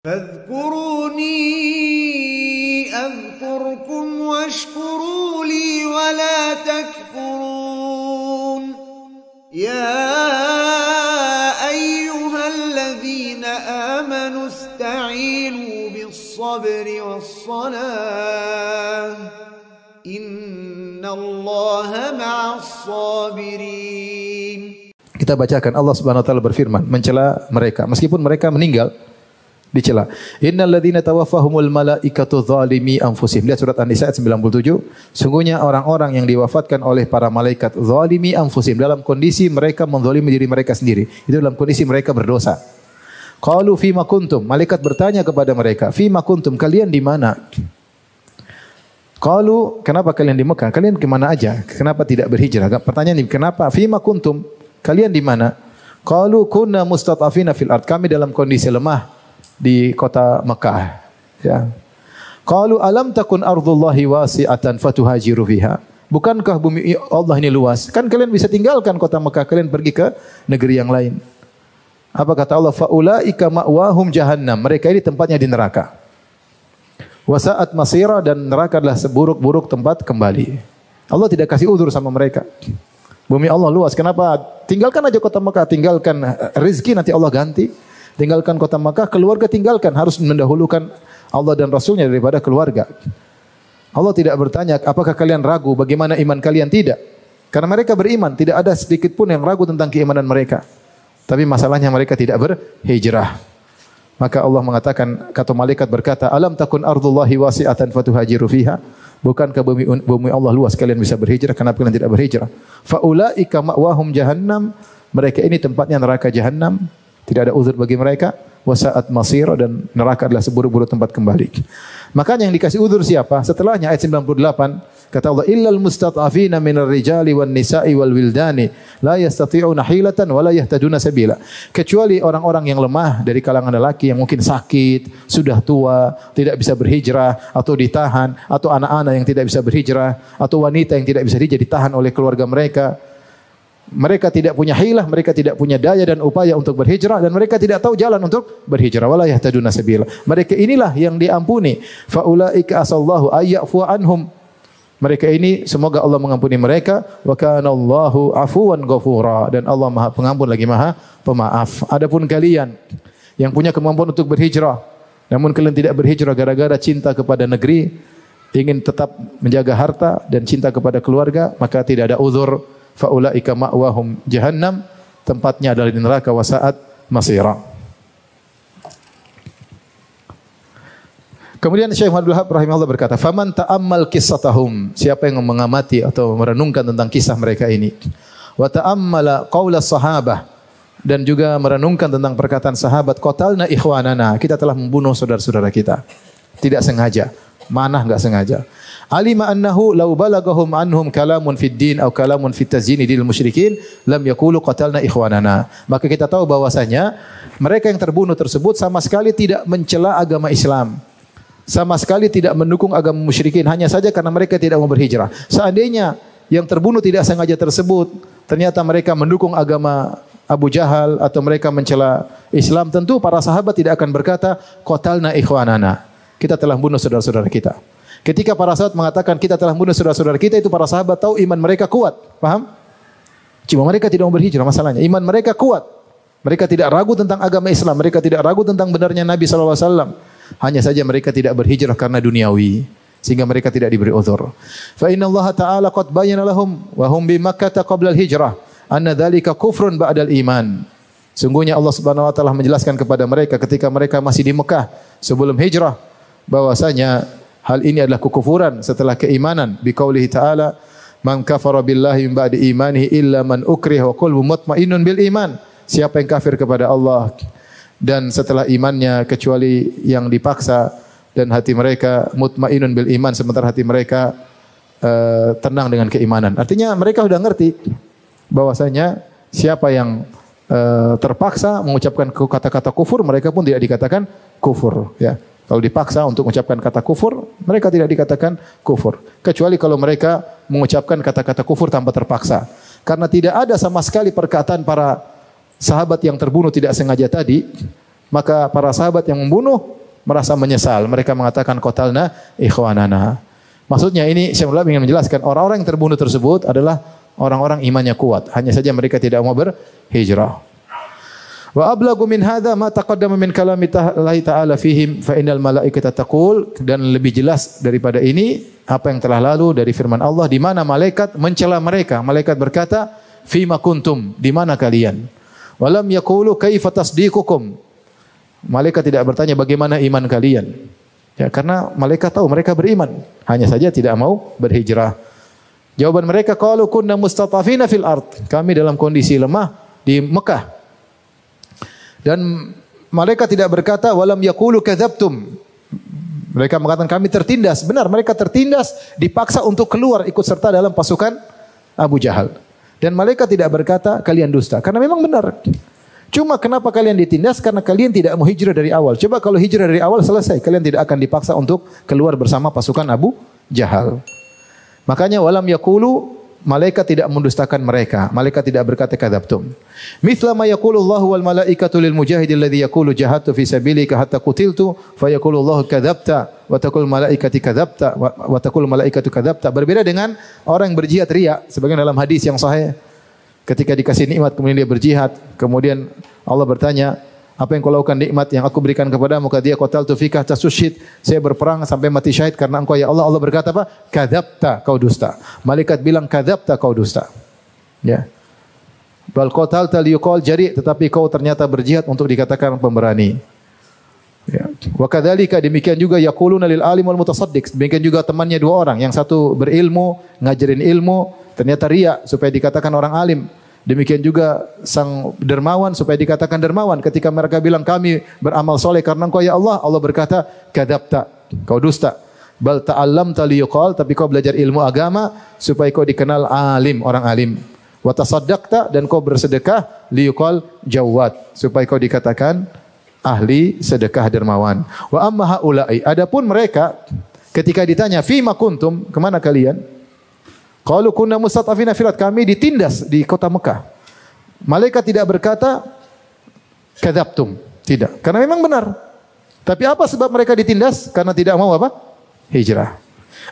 فاذكروني أذكركم واشكروا لي ولا تكفرون يا أيها الذين آمنوا استعينوا بالصبر والصلاة إن الله مع الصابرين. Kita bacakan, Allah Subhanahu wa taala berfirman mencela mereka meskipun mereka meninggal, dicela. Innal ladzina tawaffahumul malaikatu zalimi anfusihim. Lihat surat An-Nisa ayat 97. Sungguhnya orang-orang yang diwafatkan oleh para malaikat zalimi anfusihim, dalam kondisi mereka menzalimi diri mereka sendiri. Itu dalam kondisi mereka berdosa. Qalu fima kuntum. Malaikat bertanya kepada mereka, fima kuntum, kalian di mana? Qalu, kenapa kalian di Mekah? Kalian ke mana aja? Kenapa tidak berhijrah? Pertanyaan ini, kenapa? Fima kuntum, kalian di mana? Qalu kunna mustatafina fil ard. Kami dalam kondisi lemah di kota Mekah. Ya. Qalu alam takun ardullahi wasi'atan fatuhajiru fiha. Bukankah bumi Allah ini luas? Kan kalian bisa tinggalkan kota Mekah, kalian pergi ke negeri yang lain. Apa kata Allah? Faulaika ma'wahum jahannam. Mereka ini tempatnya di neraka. Wasa'at masira, dan neraka adalah seburuk-buruk tempat kembali. Allah tidak kasih udzur sama mereka. Bumi Allah luas. Kenapa? Tinggalkan aja kota Mekah, tinggalkan rezeki nanti Allah ganti. Tinggalkan kota Makkah, keluarga tinggalkan. Harus mendahulukan Allah dan Rasulnya daripada keluarga. Allah tidak bertanya, apakah kalian ragu bagaimana iman kalian? Tidak. Karena mereka beriman, tidak ada sedikit pun yang ragu tentang keimanan mereka. Tapi masalahnya mereka tidak berhijrah. Maka Allah mengatakan, kata malaikat berkata, alam takun ardullahi wasi'atan fatuhajiru fiha. Bukankah bumi Allah luas, kalian bisa berhijrah? Kenapa kalian tidak berhijrah? Faulaika ma'wahum jahannam. Mereka ini tempatnya neraka jahannam. Tidak ada uzur bagi mereka. Wasa'at masir, dan neraka adalah seburuk-buruk tempat kembali. Makanya yang dikasih uzur siapa? Setelahnya ayat 98 kata Allah, illal mustat'afina minar rijali wan nisa'i wal wildani la yastati'una hilatan wa la yahtaduna sabila. Kecuali orang-orang yang lemah dari kalangan lelaki yang mungkin sakit, sudah tua, tidak bisa berhijrah atau ditahan, atau anak-anak yang tidak bisa berhijrah, atau wanita yang tidak bisa berhijrah ditahan oleh keluarga mereka. Mereka tidak punya hilah, mereka tidak punya daya dan upaya untuk berhijrah, dan mereka tidak tahu jalan untuk berhijrah. Wala yahtaduna sabila. Mereka inilah yang diampuni. Faulaika asallahu ayyafu anhum. Mereka ini semoga Allah mengampuni mereka. Wa kana Allahu afuwan ghafura, dan Allah Maha Pengampun lagi Maha Pemaaf. Adapun kalian yang punya kemampuan untuk berhijrah, namun kalian tidak berhijrah gara-gara cinta kepada negeri, ingin tetap menjaga harta dan cinta kepada keluarga, maka tidak ada uzur. Faulaika ma'wahum jahannam, tempatnya adalah di neraka. Wasa'at masira. Kemudian Syekh Abdul Wahab rahimahullah berkata, faman ta'ammal qissatahum, siapa yang mengamati atau merenungkan tentang kisah mereka ini, wa ta'ammala qaula sahabah, dan juga merenungkan tentang perkataan sahabat, qatalna ikhwanana, kita telah membunuh saudara-saudara kita, tidak sengaja, mana enggak sengaja. Alima annahu law balagahum anhum kalamun fid din aw kalamun fit tazyini dil musyrikin lam yaqulu qatalna ikhwanana. Maka kita tahu bahwasanya mereka yang terbunuh tersebut sama sekali tidak mencela agama Islam. Sama sekali tidak mendukung agama musyrikin, hanya saja karena mereka tidak mau berhijrah. Seandainya yang terbunuh tidak sengaja tersebut ternyata mereka mendukung agama Abu Jahal atau mereka mencela Islam, tentu para sahabat tidak akan berkata qatalna ikhwanana, kita telah bunuh saudara-saudara kita. Ketika para sahabat mengatakan kita telah bunuh saudara-saudara kita, itu para sahabat tahu iman mereka kuat. Paham? Cuma mereka tidak mau berhijrah masalahnya. Iman mereka kuat. Mereka tidak ragu tentang agama Islam. Mereka tidak ragu tentang benarnya Nabi SAW. Hanya saja mereka tidak berhijrah karena duniawi. Sehingga mereka tidak diberi uzur. Fa inna Allah Ta'ala qad bayyana lahum wa hum bi Makkah qabla al-hijrah anna dzalika kufrun ba'dal iman. Sungguhnya Allah Subhanahu wa taala menjelaskan kepada mereka ketika mereka masih di Mekah sebelum hijrah, bahwasanya hal ini adalah kekufuran setelah keimanan. Biqaulihi ta'ala, man kafara billahi min ba'di imanihi illa man ukriha wa qalbuhu mutmainnun bil iman. Siapa yang kafir kepada Allah dan setelah imannya kecuali yang dipaksa dan hati mereka mutmainnun bil iman, sementara hati mereka tenang dengan keimanan. Artinya mereka sudah ngerti bahwasanya siapa yang terpaksa mengucapkan kata-kata kufur, mereka pun tidak dikatakan kufur, ya. Kalau dipaksa untuk mengucapkan kata kufur, mereka tidak dikatakan kufur. Kecuali kalau mereka mengucapkan kata-kata kufur tanpa terpaksa. Karena tidak ada sama sekali perkataan para sahabat yang terbunuh tidak sengaja tadi Maka para sahabat yang membunuh merasa menyesal. Mereka mengatakan qatalna ikhwanana. Maksudnya ini Syekh Mullah ingin menjelaskan orang-orang yang terbunuh tersebut adalah orang-orang imannya kuat. Hanya saja mereka tidak mau berhijrah. Wa ablagu min hadza ma taqaddama min kalami Allah Ta'ala fihim fa innal malaikata taqul, dan lebih jelas daripada ini apa yang telah lalu dari firman Allah di mana malaikat mencela mereka. Malaikat berkata, "Fima kuntum?" Di mana kalian? Walam yaqulu kaifa tasdiqukum. Malaikat tidak bertanya bagaimana iman kalian. Ya, karena malaikat tahu mereka beriman, hanya saja tidak mau berhijrah. Jawaban mereka, qalu kunna mustatafina fil ard. Kami dalam kondisi lemah di Mekah. Dan malaikat tidak berkata walam yaqulu kadzabtum. Mereka mengatakan kami tertindas. Benar, mereka tertindas, dipaksa untuk keluar ikut serta dalam pasukan Abu Jahal. Dan malaikat tidak berkata kalian dusta, karena memang benar. Cuma kenapa kalian ditindas? Karena kalian tidak mau hijrah dari awal. Coba kalau hijrah dari awal selesai, kalian tidak akan dipaksa untuk keluar bersama pasukan Abu Jahal. Makanya walam yaqulu, malaikat tidak mendustakan mereka. Malaikat tidak berkata kadzabtum. Mithla ma yaqulu Allahu wal malaikatu lil mujahidil ladzi yaqulu jahadtu fi sabilika hatta qutiltu fa yaqulu Allahu kadzabta wa taqul malaikati kadzabta wa taqul malaikatu kadzabta. Berbeda dengan orang yang berjihad riya, sebagian dalam hadis yang sahih. Ketika dikasih nikmat kemudian dia berjihad, kemudian Allah bertanya, apa yang kau lakukan nikmat yang aku berikan kepadamu? Kata dia, qataltu fika tasushid, saya berperang sampai mati syahid karena engkau ya Allah. Allah berkata apa? Kadzabta, kau dusta. Malaikat bilang kadzabta, kau dusta. Ya. Bal qatalta liyuqal jari', tetapi kau ternyata berjihad untuk dikatakan pemberani. Ya. Wa kadzalika, demikian juga yaquluna lil alim wal mutasaddiq. Demikian juga temannya dua orang, yang satu berilmu, ngajarin ilmu, ternyata riya supaya dikatakan orang alim. Demikian juga sang dermawan supaya dikatakan dermawan. Ketika mereka bilang kami beramal soleh karena engkau ya Allah, Allah berkata kadzabta, kau dusta. Bal ta'allamta liyuqal, tapi kau belajar ilmu agama supaya kau dikenal alim, orang alim. Wa tasaddaqta, dan kau bersedekah liyuqal jawad, supaya kau dikatakan ahli sedekah dermawan. Wa amma haula'i, adapun mereka ketika ditanya fima kuntum, kemana kalian? Qalu kunna mustatafina fil ard, kami ditindas di kota Mekah. Malaikat tidak berkata kadzabtum, tidak, karena memang benar. Tapi apa sebab mereka ditindas? Karena tidak mau apa? Hijrah.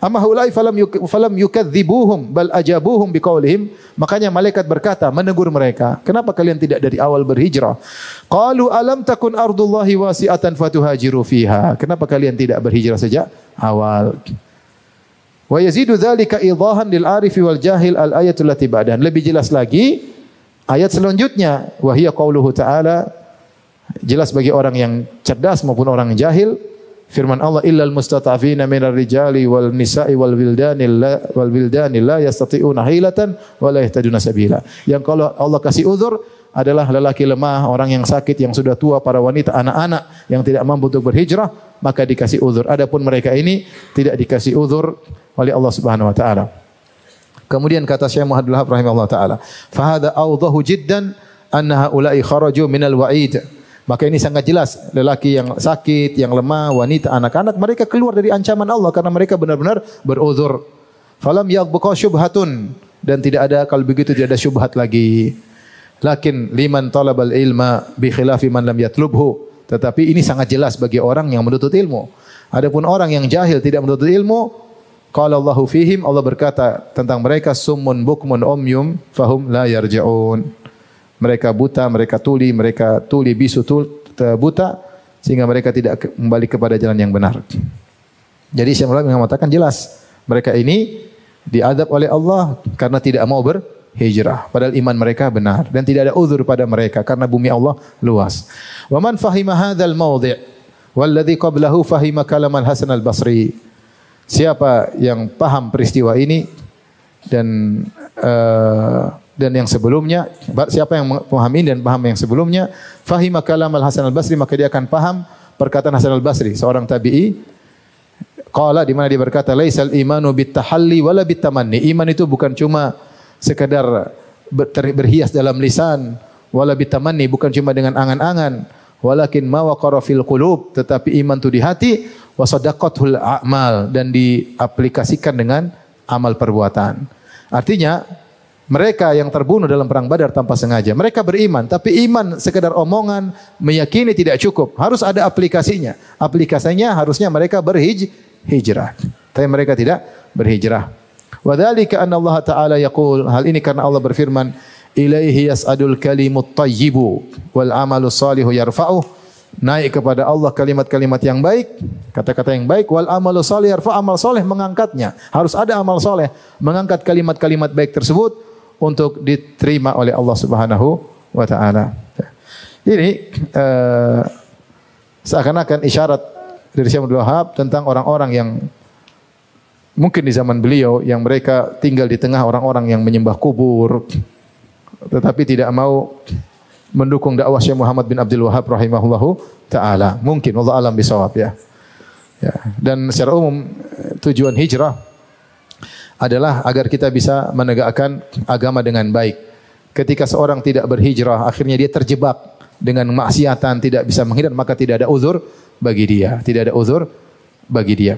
Amma haula'i falam yukadzibuhum bal ajabuhum biqaulihim. Makanya malaikat berkata menegur mereka, kenapa kalian tidak dari awal berhijrah? Qalu alam takun ardullahi wasi'atan fatuhajiru fiha. Kenapa kalian tidak berhijrah sejak awal? Wa yazidu dzalika idahan lil arifi wal jahil al ayatul lati ba'dan. Lebih jelas lagi ayat selanjutnya, wa hiya qauluhu ta'ala, jelas bagi orang yang cerdas maupun orang yang jahil. Firman Allah, illal mustata'afina minar rijali wal nisa'i wal wildani la yastati'una hilatan wa la yahtaduna sabila. Yang kalau Allah kasih uzur adalah lelaki lemah, orang yang sakit, yang sudah tua, para wanita, anak-anak yang tidak mampu untuk berhijrah, maka dikasih uzur. Adapun mereka ini tidak dikasih uzur oleh Allah Subhanahu wa taala. Kemudian kata Syekh Muhammad Abdul Wahab rahimahullah taala, fa hadza awdahu jiddan anna haula'i kharaju minal wa'id. Maka ini sangat jelas, lelaki yang sakit, yang lemah, wanita, anak-anak, mereka keluar dari ancaman Allah karena mereka benar-benar beruzur. Falam yabqa syubhatun, dan tidak ada, kalau begitu tidak ada syubhat lagi. Lakin liman talabal ilma bi khilafi man lam yatlubhu. Tetapi ini sangat jelas bagi orang yang menuntut ilmu. Adapun orang yang jahil tidak menuntut ilmu, qala Allahu fihim, Allah berkata tentang mereka, summun bukmun umyum fahum la yarji'un. Mereka buta, mereka tuli bisu buta, sehingga mereka tidak kembali kepada jalan yang benar. Jadi Syekh Muhammad mengatakan jelas, mereka ini diadab oleh Allah karena tidak mau berhijrah. Padahal iman mereka benar dan tidak ada uzur pada mereka karena bumi Allah luas. Wa man fahima hadzal mawdi' walladzi qablahu fahima kalam al-Hasan al-Basri. Siapa yang paham peristiwa ini dan yang sebelumnya, siapa yang memahami dan paham yang sebelumnya, fahima kalam al-Hasan al-Basri, maka dia akan paham perkataan Hasan al-Basri, seorang tabi'i. Qala, di mana dia berkata, laisal imanu bitahalli wala bitamanni. Iman itu bukan cuma sekadar berhias dalam lisan, wala bitamanni, bukan cuma dengan angan-angan, walakin ma waqara fil qulub, tetapi iman itu di hati, wa sadaqatul a'mal, dan diaplikasikan dengan amal perbuatan. Artinya mereka yang terbunuh dalam perang Badar tanpa sengaja. Mereka beriman, tapi iman sekedar omongan, meyakini tidak cukup. Harus ada aplikasinya. Aplikasinya harusnya mereka berhijrah. Tapi mereka tidak berhijrah. Wa dzalika anna Allah Ta'ala yaqul, hal ini karena Allah berfirman, ilaihi yas'adul kalimut thayyibu wal amalu shalihu yarfa'uh. Naik kepada Allah kalimat-kalimat yang baik, kata-kata yang baik, wal amalu shalih yarfa, amal soleh mengangkatnya. Harus ada amal soleh mengangkat kalimat-kalimat baik tersebut untuk diterima oleh Allah Subhanahu wa taala. Ini seakan-akan isyarat dari Syekh Abdul Wahab tentang orang-orang yang mungkin di zaman beliau yang mereka tinggal di tengah orang-orang yang menyembah kubur tetapi tidak mau mendukung dakwah Syekh Muhammad bin Abdul Wahab rahimahullahu taala. Mungkin wallahu alam bisawab ya. Ya, dan secara umum tujuan hijrah adalah agar kita bisa menegakkan agama dengan baik. Ketika seorang tidak berhijrah, akhirnya dia terjebak dengan maksiatan, tidak bisa menghindar, maka tidak ada uzur bagi dia, tidak ada uzur bagi dia.